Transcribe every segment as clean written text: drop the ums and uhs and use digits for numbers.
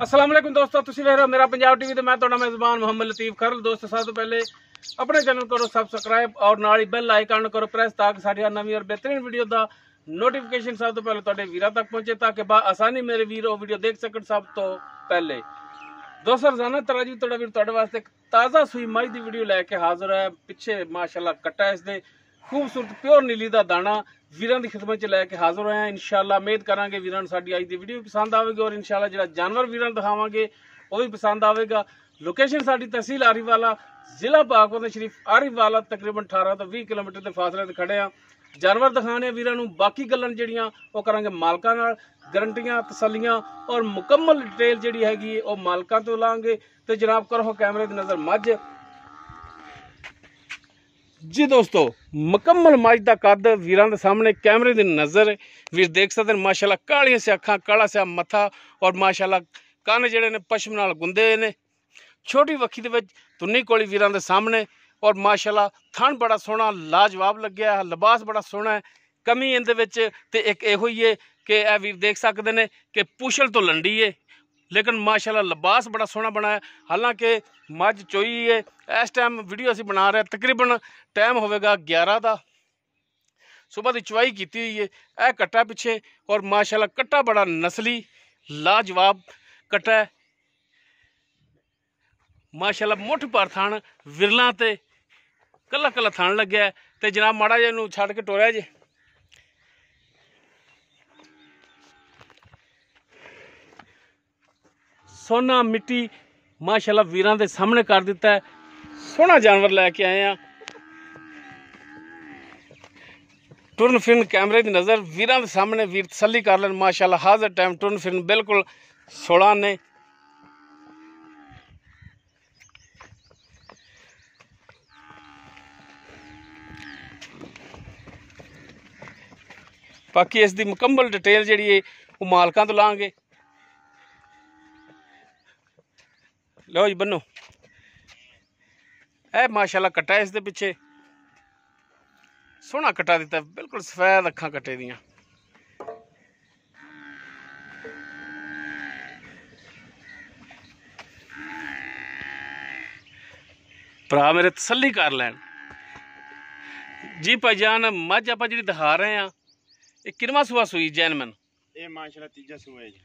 अस्सलाम वालेकुम दोस्तों, तुसी वेख रहे हो मेरा पंजाब टीवी ते मैं तुहाडा मेज़बान मोहम्मद लतीफ खरल। दोस्तों सब तो पहले अपने चैनल करो सब्सक्राइब और नाल ही बेल आइकन करो प्रेस ताकि साडी नवी और बेहतरीन वीडियो दा नोटिफिकेशन सब तो पहले तुहाडे वीरां तक पहुंचे ताकि आसानी मेरे वीर वो वीडियो देख सकन सब तो पहले। दोस्तों रोजाना तराजी तुहाडा वीर तुहाडे वास्ते एक ताज़ा सूई मई दी वीडियो लैके हाजिर है। पिछे माशाअल्लाह कट्टा इसदे खूबसूरत प्योर नीली दा दाना वीरां दी खिदमत च लैके हाजिर होए हैं। इंशाअल्लाह उम्मीद करांगे वीरां नूं साडी अज दी वीडियो पसंद आवेगी और इंशाअल्लाह जिहड़ा जानवर वीरां नूं दिखावांगे वो भी पसंद आवेगा। लोकेशन साडी तहसील आरीवाला, जिला पाकपतन शरीफ आरीवाला, तकरीबन 18 तो 20 किलोमीटर के फासले ते खड़े हैं। जानवर दिखाने वीरां नूं, बाकी गल्लां जिहड़ियां वो करांगे मालकां नाल, गारंटियां तसल्लियां और मुकम्मल डिटेल जिहड़ी हैगी वो मालकां तो लांगे। तो जनाब करो कैमरे दी नज़र मझ जी। दोस्तों मुकम्मल मझ का कद वीरां दे सामने कैमरे की नज़र वीर देख सकते हैं। माशाल्लाह कालियां से अखां, काला से मत्था और माशाल्लाह कन्न जिहड़े ने पश्म नाल गुंदे ने। छोटी वक्खी दे विच तुन्नी कोली वीरां दे सामने और माशाल्लाह थन बड़ा सोहना लाजवाब लग्या है, लिबास बड़ा सोहना है। कमी इहदे विच ते एक इहो ही है कि यह वीर देख सकते हैं कि पुछल तो लंडी है लेकिन माशाल्लाह लिबास बड़ा सोहना बनाया। हालांकि मझ चोई है। इस टाइम वीडियो असीं बना रहे तकरीबन टाइम होवेगा 11 का, सुबह की चवाई की हुई है। यह कट्टा पिछे और माशाल्लाह कट्टा बड़ा नस्ली लाजवाब कट्टा है। माशाल्लाह मुठ पर थान विरला ते कला कला थान लग्या है। तो जनाब माड़ा जिहा इहनूं छड्ड के टोरिया जे। सोना मिट्टी माशाल्लाह वीरां दे सामने कर दिता है। सोहना जानवर लैके आए हैं। टुरन फिरन कैमरे की नज़र वीरां दे सामने वीर तसल्ली कर लेन। माशाल्लाह हाज़र टाइम टुरन फिरन बिल्कुल सोड़ा ने। बाकी इसकी मुकम्मल डिटेल जी है वो मालकां तो लांगे। लो जी बनो ए माशाल्लाह कट्टा इस दे पिछे सोहना कट्टा दिता, बिल्कुल सफेद अखां कट्टे दियां। भरा मेरे तसल्ली कर लैन जी। भाईजान मझ आप जी दिखा रहे हैं ये किनवा सूआ सूई जैनमन? ये माशाल्लाह तीजा सूआ है जी।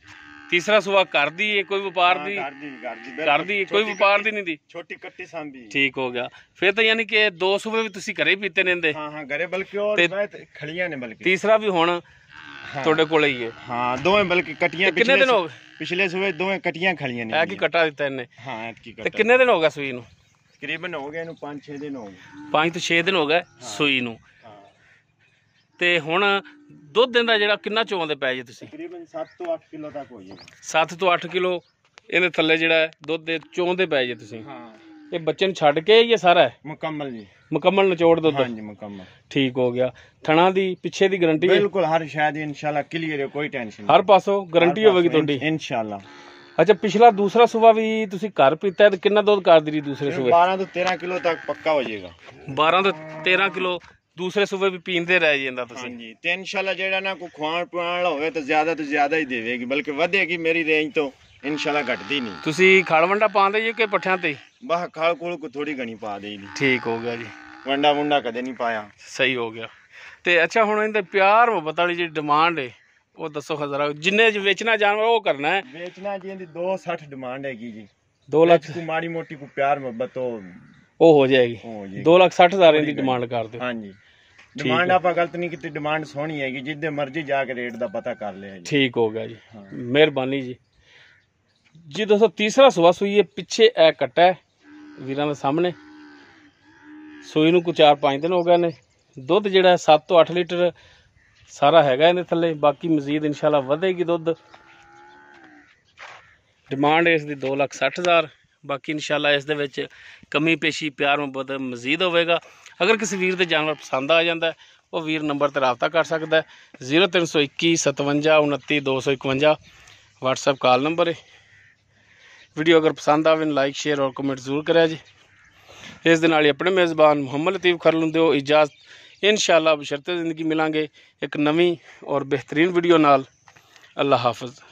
तीसरा सूआ कर दी है। कोई व्यापार दी कर दी, कोई व्यापार दी नहीं दी, छोटी कट्टी सांभी। ठीक हो गया फिर तो, यानी कि 2 सूबे भी तुसी घरे पीते ने। हां हां घरे बल्कि और खड़ियां ने बल्कि तीसरा भी हुण तोड़े कोले ही है। हां दोवें बल्कि कटियां कितने दिन हो गए? पिछले सूबे दोवें कटियां खड़ियां ने। है कि कट्टा दिता इन्हें? हां की कट्टा। ते कितने दिन हो गए सूई नु? तकरीबन हो गए इनु 5-6 दिन हो गए। 5 तो 6 दिन हो गए सूई नु। ते हुण दुध दिंदा जिहड़ा किन्ना चोंदे पै जे तुसीं? तकरीबन 7 तो 8 किलो तक हो जाए। 7 तो 8 किलो इहदे थल्ले जिहड़ा दुध दे चोंदे पै जे तुसीं? हां ये बच्चे छड़ के ये सारा है मुकम्मल जी, मुकम्मल निचोड़ दुध? हां जी मुकम्मल। ठीक हो गया। थणा दी पिछे दी गारंटी है? बिल्कुल हर शायद इंशाल्लाह क्लियर है, कोई टेंशन नहीं। हर पासों गारंटी होगी तुहाडी इंशाल्लाह। अच्छा पिछला दूसरा सुबह भी तुसीं घर पीता है तो कितना दुध कर दी दूसरे सुबह? 12 तो 13 किलो तक पक्का हो जाएगा। 12 तो 13 किलो दूसरे सुबह भी पींदे रह जांदा तुसीं? हां जी। ते इंशाल्लाह जेड़ा ना को खुआण पुआण वाला होवे तो ज्यादा ही देवेगी, बल्कि वधेगी। मेरी रेंज तो इंशाल्लाह घटदी नहीं। तुसीं खाल वंडा पांदे जे कि पट्ठियां ते? बाह खाल कोल को थोड़ी घनी पा देगी। ठीक हो गया जी। वंडा वंडा कदे नहीं पाया। सही हो गया। ते अच्छा हुण इहदे प्यार मोहब्बत वाली जी डिमांड है वो दसो जरा, जिन्ने बेचना जानवर वो करना है? बेचना जी इहदी 260 डिमांड हैगी जी। 2 लाख को माड़ी मोटी को प्यार मोहब्बत तो वो हो जाएगी। 2,60,000 इहदी डिमांड कर दो। हां जी डिमांड आप गलत नहीं की, डिमांड सोहनी हैगी, जिद्दे मर्जी जाके रेट दा पता कर ले। ठीक हो गया जी। मेहरबानी जी। जी दोस्तों तीसरा सुबह सूई है। पिछे ए कट्टा है वीरां दे सामने। सूई नूं कोई 4-5 दिन हो गए ने। दुध जिहड़ा 7 तो 8 लीटर सारा हैगा इहदे थल्ले। बाकी मजीद इंशाल्लाह वधेगी दुध। डिमांड इसकी 2,60,000। बाकी इंशाल्लाह इस दे विच कमी पेशी प्यार मुहब्बत मजीद होवेगा। अगर किसी वीर दे जानवर पसंद आ जाता है वो वीर नंबर पर रबता कर सकता है। 0321 57 29 251 व्हाट्सएप कॉल नंबर है। वीडियो अगर पसंद आवे लाइक शेयर और कमेंट जरूर करें जी। इस दे नाल ही अपने मेज़बान मोहम्मद लतीफ खरल नूं दिओ इजाज़त। इंशाअल्लाह बशर्ते ज़िंदगी मिलांगे एक नवी और बेहतरीन वीडियो नाल। अल्लाह हाफिज़।